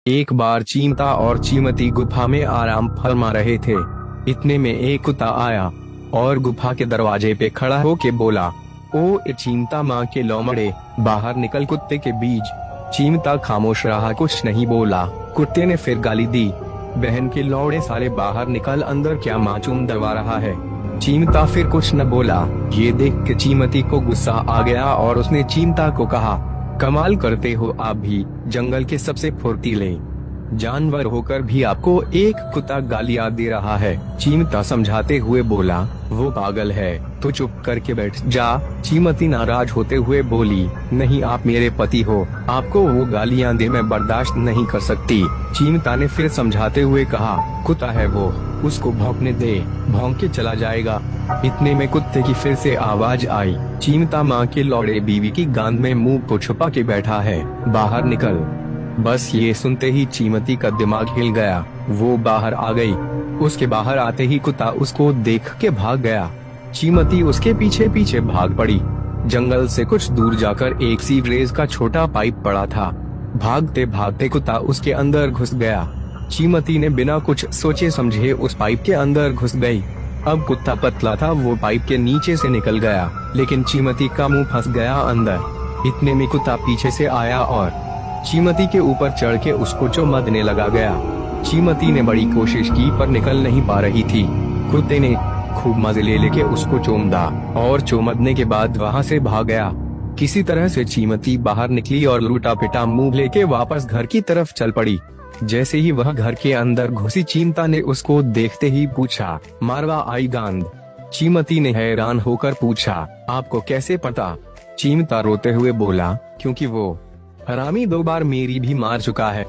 एक बार चीमता और चीमती गुफा में आराम फरमा रहे थे। इतने में एक कुत्ता आया और गुफा के दरवाजे पे खड़ा होके बोला, ओ चीमता माँ के लोमड़े, बाहर निकल। कुत्ते के बीच चीमता खामोश रहा, कुछ नहीं बोला। कुत्ते ने फिर गाली दी, बहन के लौड़े साले, बाहर निकल, अंदर क्या मासूम दबा रहा है। चीमता फिर कुछ न बोला। ये देख के चीमती को गुस्सा आ गया और उसने चीमता को कहा, कमाल करते हो आप भी, जंगल के सबसे फुर्तीले जानवर होकर भी आपको एक कुत्ता गालियां दे रहा है। चीमता समझाते हुए बोला, वो पागल है, तो चुप करके बैठ जा। चीमती नाराज होते हुए बोली, नहीं, आप मेरे पति हो, आपको वो गालियां दे मैं बर्दाश्त नहीं कर सकती। चीमता ने फिर समझाते हुए कहा, कुत्ता है वो, उसको भौंकने दे, भौंक के चला जाएगा। इतने में कुत्ते की फिर से आवाज आई, चीमता माँ के लौड़े, बीवी की गांड में मुंह को छुपा के बैठा है, बाहर निकल। बस ये सुनते ही चीमती का दिमाग हिल गया। वो बाहर आ गई। उसके बाहर आते ही कुत्ता उसको देख के भाग गया। चीमती उसके पीछे पीछे भाग पड़ी। जंगल से कुछ दूर जाकर एक सीवरेज का छोटा पाइप पड़ा था। भागते भागते कुत्ता उसके अंदर घुस गया। चीमती ने बिना कुछ सोचे समझे उस पाइप के अंदर घुस गई। अब कुत्ता पतला था, वो पाइप के नीचे से निकल गया, लेकिन चीमती का मुंह फंस गया अंदर। इतने में कुत्ता पीछे से आया और चीमती के ऊपर चढ़ के उसको चुम्बने लगा गया। चीमती ने बड़ी कोशिश की पर निकल नहीं पा रही थी। कुत्ते ने खूब मजे ले लेके उसको चूमदा और चुम्बने के बाद वहाँ से भाग गया। किसी तरह से चीमती बाहर निकली और लूटा पिटा मुंह लेके वापस घर की तरफ चल पड़ी। जैसे ही वह घर के अंदर घुसी, चीमता ने उसको देखते ही पूछा, मारवा आई गांड। चीमती ने हैरान होकर पूछा, आपको कैसे पता? चीमता रोते हुए बोला, क्योंकि वो हरामी 2 बार मेरी भी मार चुका है।